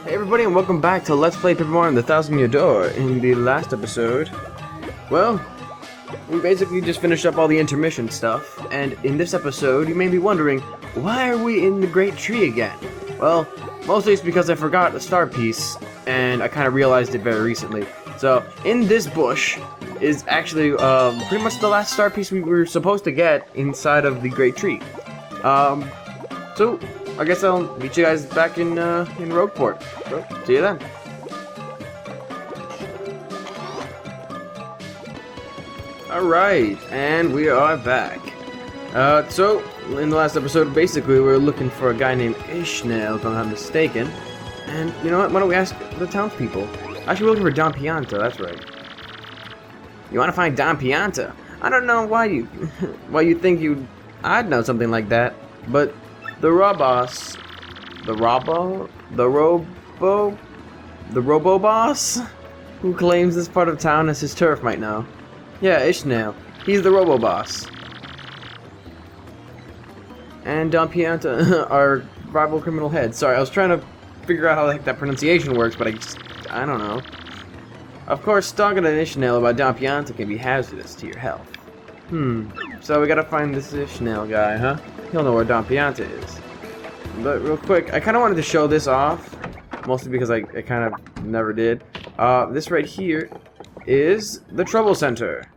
Hey everybody, and welcome back to Let's Play Paper Mario and the Thousand Year Door. In the last episode, well, we basically just finished up all the intermission stuff, and in this episode, you may be wondering, why are we in the Great Tree again? Well, mostly it's because I forgot a star piece, and I kind of realized it very recently. So, in this bush is actually pretty much the last star piece we were supposed to get inside of the Great Tree. So, I guess I'll meet you guys back in Rogueport. So, see you then. Alright, and we are back. So, in the last episode, basically, we were looking for a guy named Ishmael, if I'm not mistaken. And, you know what, why don't we ask the townspeople? Actually, we're looking for Don Pianta, that's right. You want to find Don Pianta? I don't know why you think I'd know something like that, but the Robo-Boss, the Robo-Boss, who claims this part of town as his turf might know. Yeah, Ishmael. He's the Robo-Boss. And Don Pianta, our rival criminal head. Sorry, I was trying to figure out how the heck that pronunciation works, but I don't know. Of course, talking to Ishmael about Don Pianta can be hazardous to your health. So we gotta find this Ishmael guy, huh? He'll know where Don Pianta is. But real quick, I kind of wanted to show this off, mostly because I kind of never did. This right here is the Trouble Center.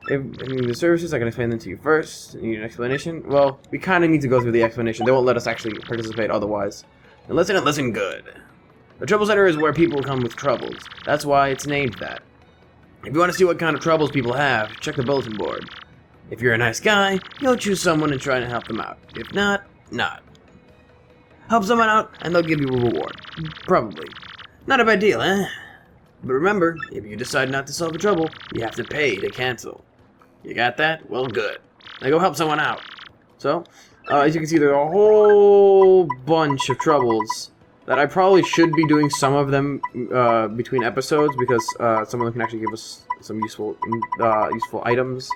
If you need the services, I can explain them to you first. You need an explanation? Well, we kind of need to go through the explanation. They won't let us actually participate otherwise. And listen good. The Trouble Center is where people come with troubles. That's why it's named that. If you want to see what kind of troubles people have, check the bulletin board. If you're a nice guy, you'll choose someone and try to help them out. If not, not. Help someone out, and they'll give you a reward. Probably. Not a bad deal, eh? But remember, if you decide not to solve the trouble, you have to pay to cancel. You got that? Well, good. Now go help someone out. So, as you can see, there are a whole bunch of troubles that I probably should be doing some of them between episodes, because some of them can actually give us some useful items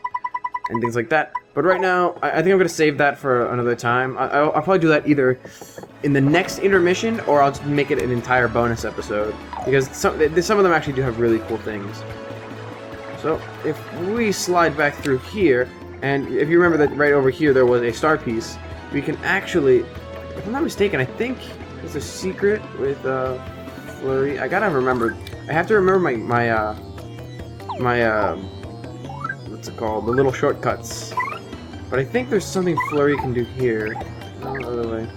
and things like that. But right now, I think I'm going to save that for another time. I'll probably do that either in the next intermission, or I'll just make it an entire bonus episode, because some of them actually do have really cool things. So, if we slide back through here, and if you remember that right over here there was a star piece, we can actually, if I'm not mistaken, I think there's a secret with Flurry. I gotta remember. I have to remember my what's it called? The little shortcuts. But I think there's something Flurry can do here. No, other way.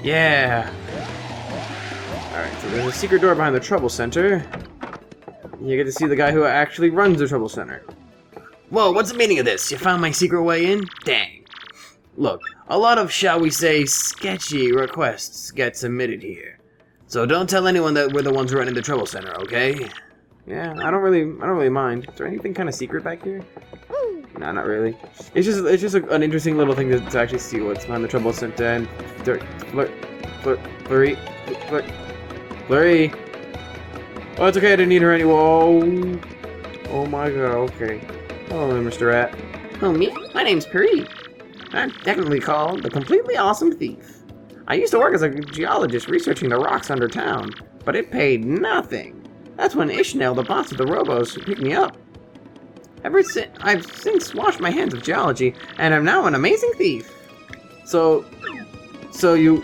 Yeah. All right. So there's a secret door behind the Trouble Center. You get to see the guy who actually runs the Trouble Center. Whoa, what's the meaning of this? You found my secret way in? Dang. Look, a lot of, shall we say, sketchy requests get submitted here. So don't tell anyone that we're the ones running the Trouble Center, okay? Yeah, I don't really mind. Is there anything kind of secret back here? Nah, not really. It's just an interesting little thing to actually see what's behind the Trouble Center. And Flurry. Oh, it's okay. I didn't need her anymore. Oh my god. Okay. Hello, Mr. Rat. Oh, me? My name's Puri. I'm technically called the Completely Awesome Thief. I used to work as a geologist researching the rocks under town, but it paid nothing. That's when Ishmael, the boss of the Robos, picked me up. I've since washed my hands of geology, and I'm now an amazing thief. So you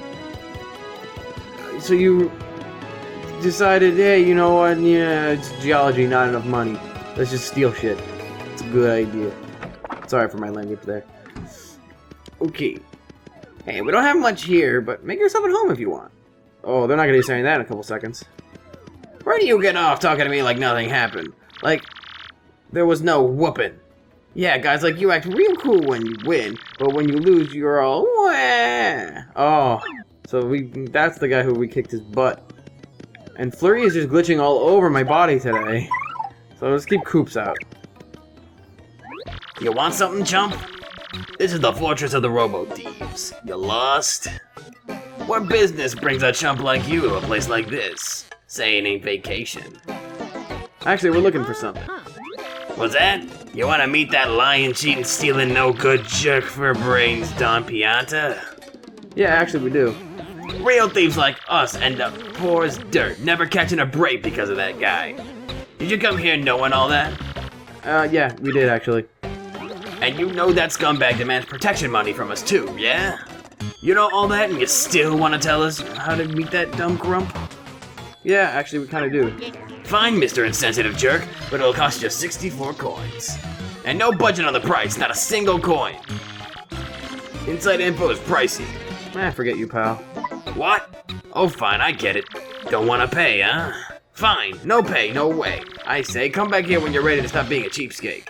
decided, hey, you know what? Yeah, it's geology, not enough money. Let's just steal shit. It's a good idea. Sorry for my language there. Okay. Hey, we don't have much here, but make yourself at home if you want. Oh, they're not gonna be saying that in a couple seconds. Where do you get off talking to me like nothing happened? Like there was no whooping. Yeah, guys like you act real cool when you win, but when you lose, you're all wah. Oh, so that's the guy who we kicked his butt. And Flurry is just glitching all over my body today. So let's keep Koops out. You want something, chump? This is the fortress of the Robo-Thieves. You lost? What business brings a chump like you to a place like this? Say it ain't vacation. Actually, we're looking for something. What's that? You want to meet that lying, cheating, stealing, no good jerk for brains, Don Pianta? Yeah, actually we do. Real thieves like us end up poor as dirt, never catching a break because of that guy. Did you come here knowing all that? Yeah, we did actually. And you know that scumbag demands protection money from us too, yeah? You know all that and you still want to tell us how to meet that dumb grump? Yeah, actually we kind of do. Fine, Mr. Insensitive Jerk, but it'll cost you 64 coins. And no budget on the price, not a single coin. Inside info is pricey. Forget you, pal. What? Oh, fine, I get it. Don't want to pay, huh? Fine, no pay, no way. I say, come back here when you're ready to stop being a cheapskate.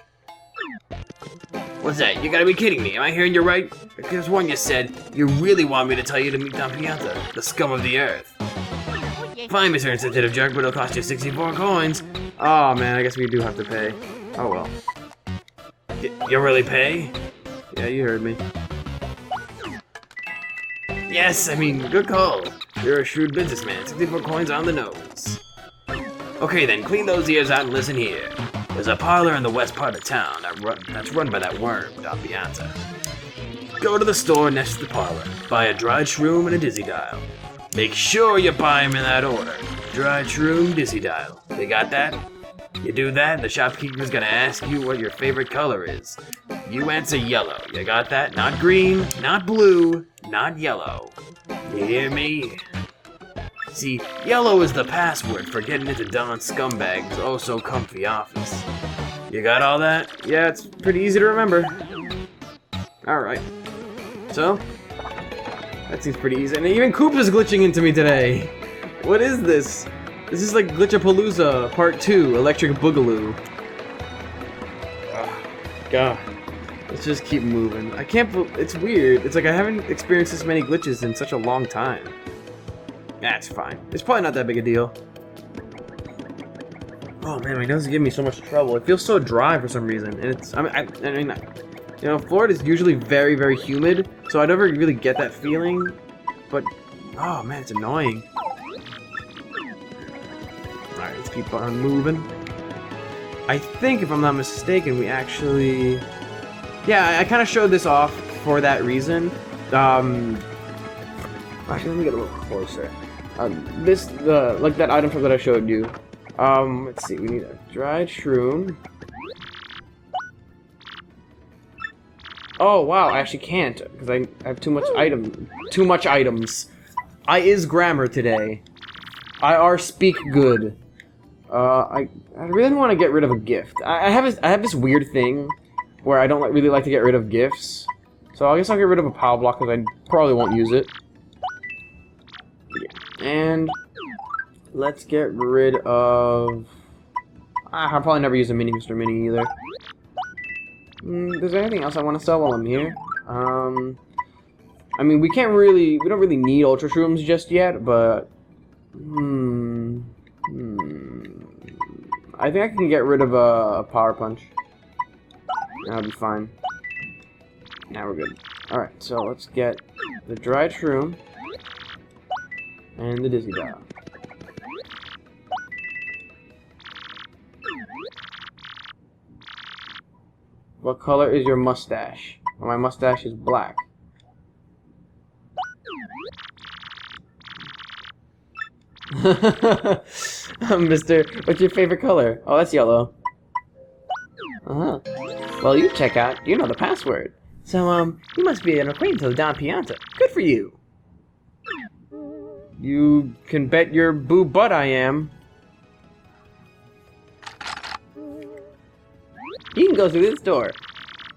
What's that? You gotta be kidding me. Am I hearing you right? Because one you said, you really want me to tell you to meet Don Pianta, the scum of the earth. Fine, Mr. Insensitive Jerk, but it'll cost you 64 coins. Oh man, I guess we do have to pay. Oh well. You really pay? Yeah, you heard me. Yes, I mean, good call. You're a shrewd businessman. 64 coins on the nose. Okay then, clean those ears out and listen here. There's a parlor in the west part of town that's run by that worm, Don Pianta. Go to the store next to the parlor, buy a dried shroom and a dizzy dial. Make sure you buy them in that order. Dried shroom, dizzy dial. You got that? You do that, and the shopkeeper's gonna ask you what your favorite color is. You answer yellow. You got that? Not green, not blue, not yellow. You hear me? See, yellow is the password for getting into Don's scumbag's oh-so-comfy office. You got all that? Yeah, it's pretty easy to remember. Alright. So, that seems pretty easy. And even Coop is glitching into me today. What is this? This is like Glitchapalooza Part 2, Electric Boogaloo. Oh, God. Let's just keep moving. I can't it's weird. It's like I haven't experienced this many glitches in such a long time. That's fine. It's probably not that big a deal. Oh man, my nose is giving me so much trouble. It feels so dry for some reason. And it's, I mean, you know, Florida is usually very, very humid, so I never really get that feeling. But, oh man, it's annoying. Alright, let's keep on moving. I think, if I'm not mistaken, we actually... Yeah, I kind of showed this off for that reason. Actually, let me get a little closer. Like that item that I showed you. Let's see, we need a dried shroom. Oh wow, I actually can't because I have too much items. I is grammar today. I speak good. I really want to get rid of a gift. I have this weird thing where I don't really like to get rid of gifts. So I guess I'll get rid of a power block because I probably won't use it. And let's get rid of... I'll probably never use a mini Mr. Mini either. Is there anything else I want to sell while I'm here? I mean, we don't really need Ultra Shrooms just yet, but... I think I can get rid of a Power Punch. That'll be fine. Now we're good. Alright, so let's get the dried shroom and the dizzy dial. What color is your mustache? Well, my mustache is black. Mister, what's your favorite color? Oh, that's yellow. Uh-huh. Well, you check out. You know the password. So, you must be an acquaintance of Don Pianta. Good for you. You can bet your boo butt I am. You can go through this door.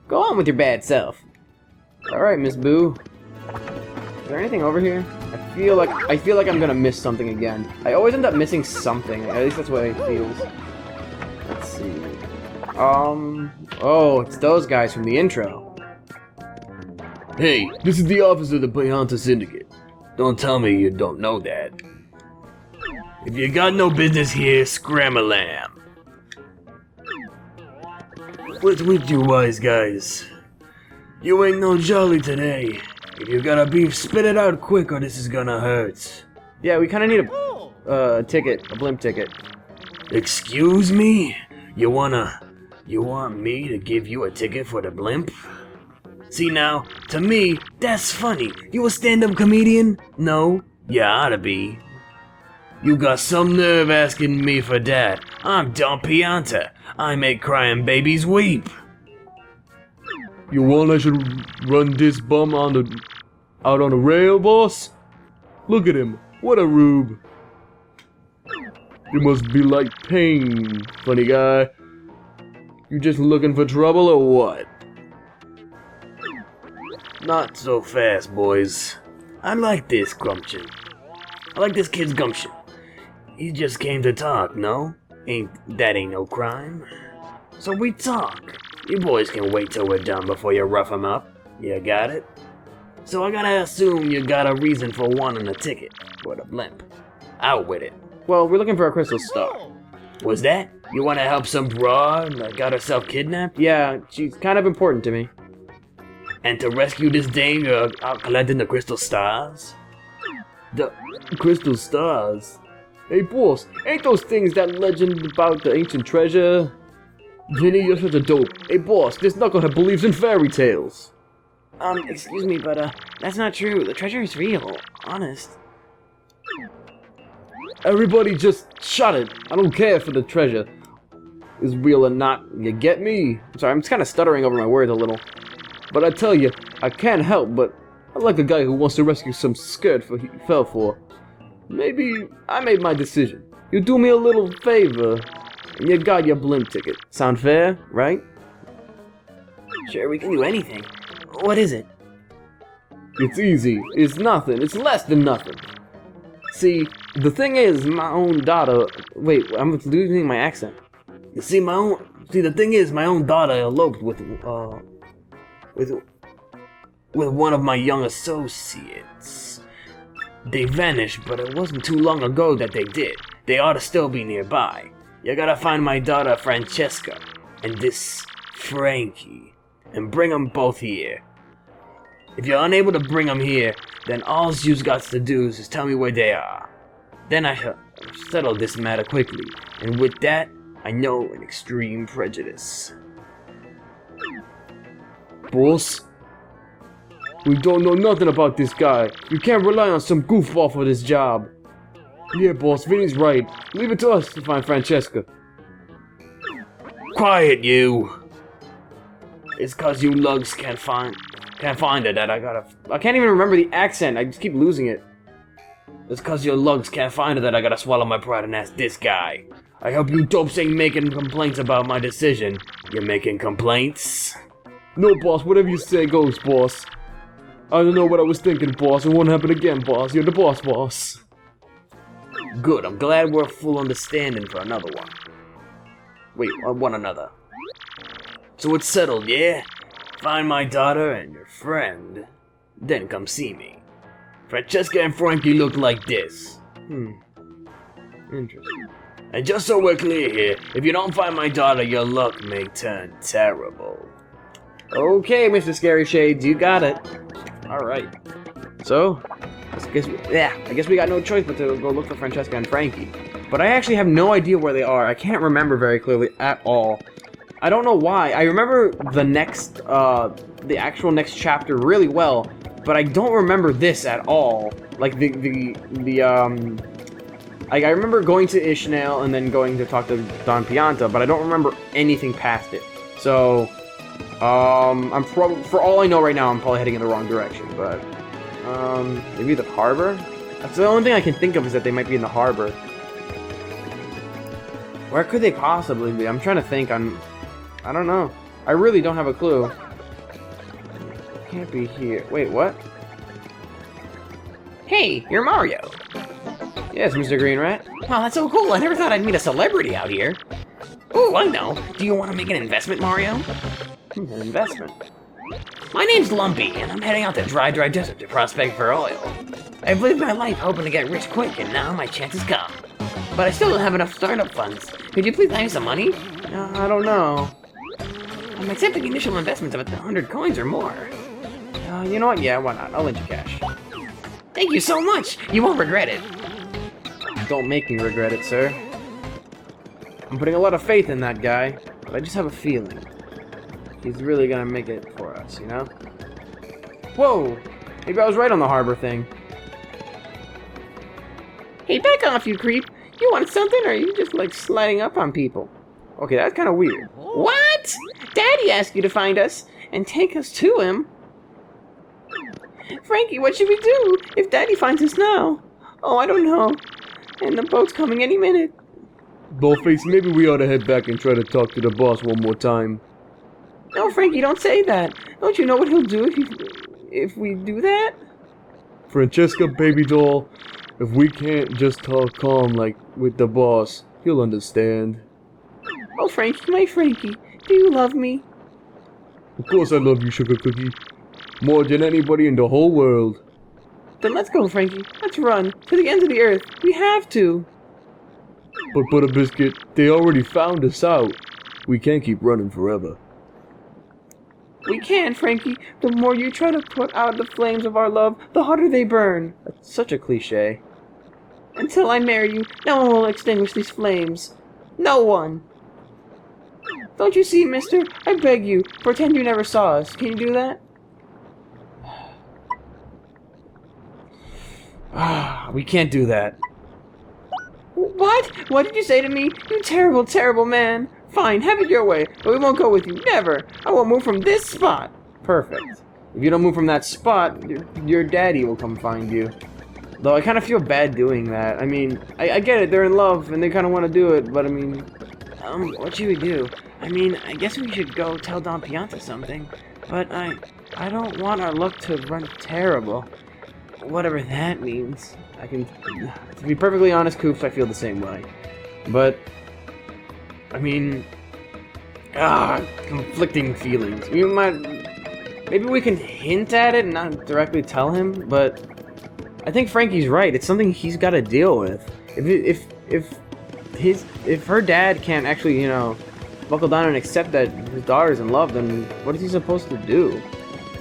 Go on with your bad self. Alright, Miss Boo. Is there anything over here? I feel like I'm gonna miss something again. I always end up missing something. At least that's what it feels. Let's see. Oh, it's those guys from the intro. Hey, this is the office of the Pianta Syndicate. Don't tell me you don't know that. If you got no business here, scram a lamb. What's with you wise guys? You ain't no jolly today. If you got a beef, spit it out quick or this is gonna hurt. Yeah, we kinda need a ticket, a blimp ticket. Excuse me? You want me to give you a ticket for the blimp? See now, to me, that's funny. You a stand-up comedian? No? You oughta be. You got some nerve asking me for that. I'm Don Pianta. I make crying babies weep. You want I should run this bum out on the rail, boss? Look at him. What a rube. You must be like pain, funny guy. You just looking for trouble or what? Not so fast, boys. I like this gumption. I like this kid's gumption. He just came to talk, no? Ain't no crime. So we talk. You boys can wait till we're done before you rough him up. You got it? So I gotta assume you got a reason for wanting a ticket for the blimp. Out with it. Well, we're looking for a crystal star. Was that? You wanna help some broad that got herself kidnapped? Yeah, she's kind of important to me. And to rescue this dame, you're out collecting the crystal stars? The crystal stars? Hey boss, ain't those things that legend about the ancient treasure? Vinny, you're such a dope. Hey boss, this knucklehead believes in fairy tales. Excuse me, but, that's not true. The treasure is real. Honest. Everybody just shut it. I don't care if the treasure is real or not. You get me? I'm sorry, I'm just kind of stuttering over my words a little. But I tell you, I can't help but I like a guy who wants to rescue some skirt he fell for. Maybe I made my decision. You do me a little favor, and you got your blimp ticket. Sound fair, right? Sure, we can do anything. What is it? It's easy. It's nothing. It's less than nothing. See, the thing is, my own daughter... Wait, I'm losing my accent. You see, the thing is, my own daughter eloped with one of my young associates. They vanished, but it wasn't too long ago that they did. They ought to still be nearby. You gotta find my daughter Francesca and this Frankie and bring them both here. If you're unable to bring them here, then all you've got to do is just tell me where they are. Then I shall settle this matter quickly, and with that, I know an extreme prejudice. Boss? We don't know nothing about this guy. You can't rely on some goofball for this job. Yeah, boss, Vinny's right. Leave it to us to find Francesca. Quiet, you! It's cause you lugs can't find her that I can't even remember the accent, I just keep losing it. It's cause your lugs can't find her that I gotta swallow my pride and ask this guy. I hope you dopes ain't making complaints about my decision. You're making complaints? No, boss, whatever you say goes, boss. I don't know what I was thinking, boss. It won't happen again, boss. You're the boss, boss. Good, I'm glad we're full understanding for another one. Wait, on one another. So it's settled, yeah? Find my daughter and your friend, then come see me. Francesca and Frankie look like this. Interesting. And just so we're clear here, if you don't find my daughter, your luck may turn terrible. Okay, Mr. Scary Shades, you got it. Alright. So, I guess we got no choice but to go look for Francesca and Frankie. But I actually have no idea where they are. I can't remember very clearly at all. I don't know why. I remember the actual next chapter really well, but I don't remember this at all. Like I remember going to Ishnael and then going to talk to Don Pianta, but I don't remember anything past it. So, I'm probably, for all I know right now, I'm probably heading in the wrong direction, but, maybe the harbor? That's the only thing I can think of is that they might be in the harbor. Where could they possibly be? I'm trying to think. I don't know. I really don't have a clue. Can't be here. Wait, what? Hey, you're Mario. Yes, Mr. Green Rat. Wow, that's so cool. I never thought I'd meet a celebrity out here. Ooh, I know. Do you want to make an investment, Mario? An investment? My name's Lumpy, and I'm heading out to Dry Desert to prospect for oil. I've lived my life hoping to get rich quick, and now my chance has come. But I still don't have enough startup funds. Could you please lend me some money? I don't know. I'm accepting initial investments of 100 coins or more. You know what? Yeah, why not? I'll lend you cash. Thank you so much. You won't regret it. Don't make me regret it, sir. I'm putting a lot of faith in that guy, but I just have a feeling he's really gonna make it for us, you know? Whoa! Maybe I was right on the harbor thing. Hey, back off, you creep. You want something, or are you just, like, sliding up on people? Okay, that's kind of weird. What? Daddy asked you to find us and take us to him. Frankie, what should we do if Daddy finds us now? Oh, I don't know. And the boat's coming any minute. Ballface, maybe we ought to head back and try to talk to the boss one more time. No, Frankie, don't say that. Don't you know what he'll do if we do that? Francesca, baby doll, if we can't just talk calm like with the boss, he'll understand. Oh, Frankie, my Frankie, do you love me? Of course I love you, Sugar Cookie. More than anybody in the whole world. Then let's go, Frankie. Let's run to the ends of the earth. We have to. But Butterbiscuit, they already found us out. We can't keep running forever. We can, Frankie. The more you try to put out the flames of our love, the harder they burn. That's such a cliche. Until I marry you, no one will extinguish these flames. No one. Don't you see, mister? I beg you, pretend you never saw us. Can you do that? We can't do that. What? What did you say to me? You terrible, terrible man. Fine, have it your way, but we won't go with you. Never. I won't move from this spot. Perfect. If you don't move from that spot, your daddy will come find you. Though I kind of feel bad doing that. I mean, I get it, they're in love and they kind of want to do it, but I mean... What should we do? I mean, I guess we should go tell Don Pianta something. But I don't want our luck to run terrible. Whatever that means. To be perfectly honest, Coops, I feel the same way. But, I mean, conflicting feelings. Maybe we can hint at it and not directly tell him, but I think Frankie's right. It's something he's got to deal with. If her dad can't actually, you know, buckle down and accept that his daughter's in love, then what is he supposed to do?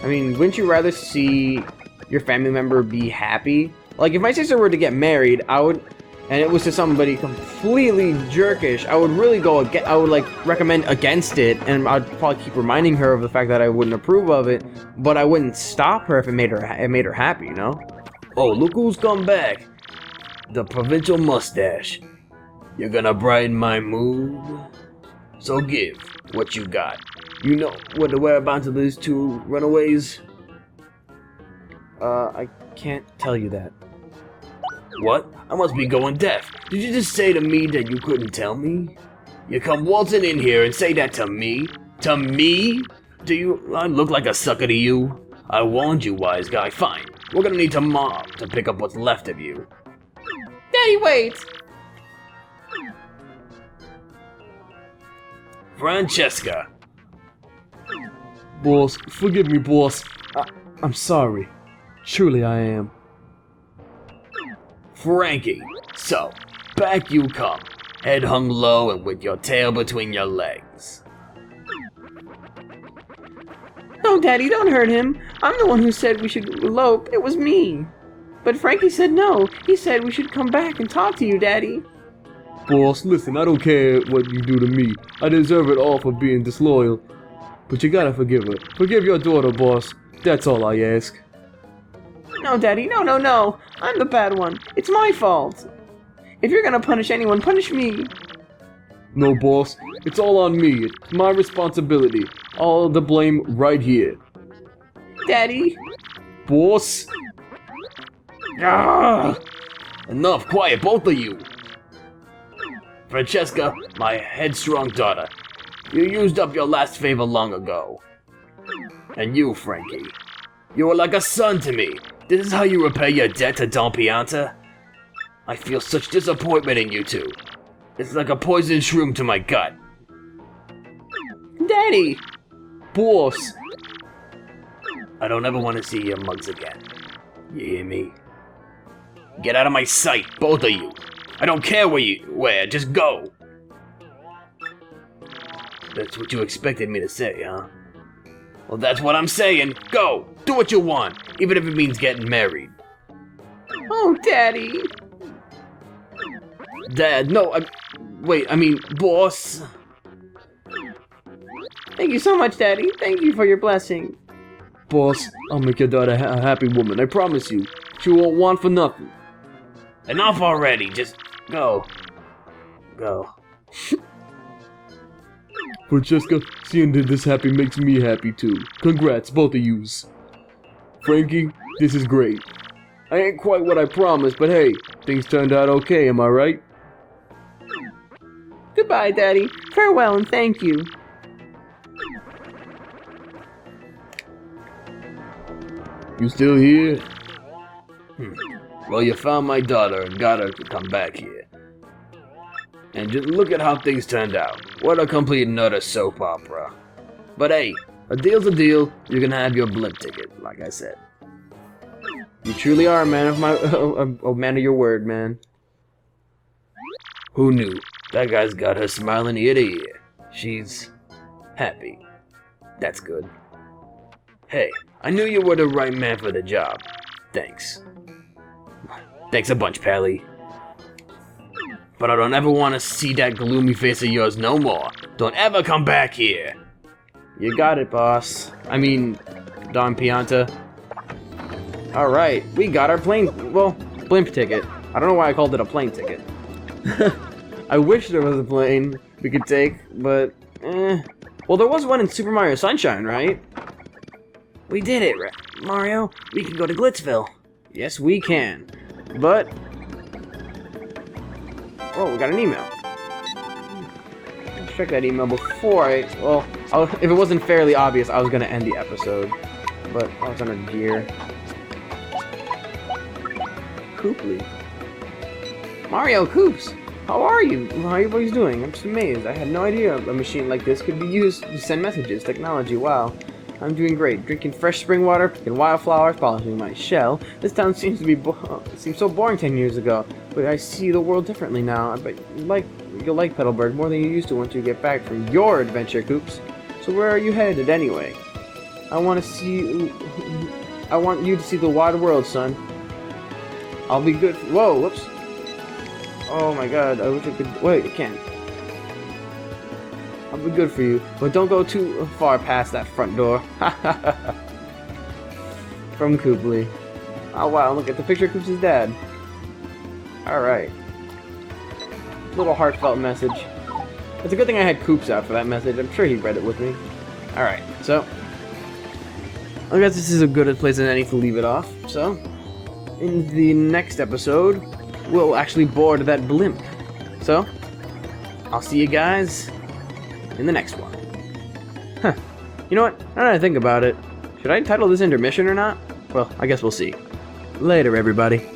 I mean, wouldn't you rather see your family member be happy? Like, if my sister were to get married, and it was to somebody completely jerkish, I would really like, recommend against it, and I'd probably keep reminding her of the fact that I wouldn't approve of it, but I wouldn't stop her if it made her happy, you know? Oh, look who's come back. The provincial mustache. You're gonna brighten my mood? So give what you got. You know what the whereabouts of these two runaways? I can't tell you that. What? I must be going deaf. Did you just say to me that you couldn't tell me? You come waltzing in here and say that to me? To me? Do I look like a sucker to you? I warned you, wise guy. Fine. We're gonna need to mob to pick up what's left of you. Daddy, wait! Francesca. Boss, forgive me, boss. I'm sorry. Truly I am. Frankie. So, back you come. Head hung low and with your tail between your legs. No, Daddy, don't hurt him. I'm the one who said we should elope. It was me. But Frankie said no. He said we should come back and talk to you, Daddy. Boss, listen, I don't care what you do to me. I deserve it all for being disloyal. But you gotta forgive her. Forgive your daughter, boss. That's all I ask. No, Daddy, no. I'm the bad one. It's my fault. If you're gonna punish anyone, punish me. No, boss. It's all on me. It's my responsibility. All the blame right here. Daddy? Boss? Ah! Enough, quiet, both of you. Francesca, my headstrong daughter, you used up your last favor long ago. And you, Frankie, you were like a son to me. This is how you repay your debt to Don Pianta? I feel such disappointment in you two. It's like a poison shroom to my gut. Daddy! Boss! I don't ever want to see your mugs again. You hear me? Get out of my sight, both of you. I don't care where, just go. That's what you expected me to say, huh? Well, that's what I'm saying. Go! Do what you want, even if it means getting married. Oh, Daddy! Dad, no, I mean, boss. Thank you so much, Daddy. Thank you for your blessing. Boss, I'll make your daughter a happy woman, I promise you. She won't want for nothing. Enough already, just go. Go. Francesca, seeing that this happy makes me happy too. Congrats, both of yous. Frankie, this is great. I ain't quite what I promised, but hey, things turned out okay, am I right? Goodbye, Daddy. Farewell and thank you. You still here? Well, you found my daughter and got her to come back here. And just look at how things turned out. What a complete and utter soap opera. But hey, a deal's a deal. You can have your blimp ticket, like I said. You truly are a man of my a man of your word, man. Who knew? That guy's got her smiling ear to ear. She's happy. That's good. Hey, I knew you were the right man for the job. Thanks. Thanks a bunch, Pally. But I don't ever want to see that gloomy face of yours no more. Don't ever come back here. You got it, boss. I mean, Don Pianta. Alright, we got our blimp ticket. I don't know why I called it a plane ticket. I wish there was a plane we could take, but well, there was one in Super Mario Sunshine, right? We did it, Mario. We can go to Glitzville. Yes, we can. But oh, we got an email. Let's check that email before if it wasn't fairly obvious, I was gonna end the episode. But I was under gear. Cooply. Mario Coops! How are you? How are you boys doing? I'm just amazed. I had no idea a machine like this could be used to send messages. Technology, wow. I'm doing great. Drinking fresh spring water, picking wildflowers, polishing my shell. This town seems to be seems so boring 10 years ago, but I see the world differently now. I bet you'll like Petalburg more than you used to once you get back from your adventure, Coops. So where are you headed anyway? I want you to see the wide world, son. I'll be good. Whoa, whoops. Oh my god, I wish I could. Wait, I can't. I'll be good for you, but don't go too far past that front door. From Cooply. Oh wow, look at the picture of Coops' dad. Alright. Little heartfelt message. It's a good thing I had Coops out for that message. I'm sure he read it with me. Alright, so I guess this is a good place as any to leave it off. So, in the next episode, we'll actually board that blimp. So, I'll see you guys in the next one. Huh. You know what? Now that I think about it, should I title this Intermission or not? Well, I guess we'll see. Later, everybody.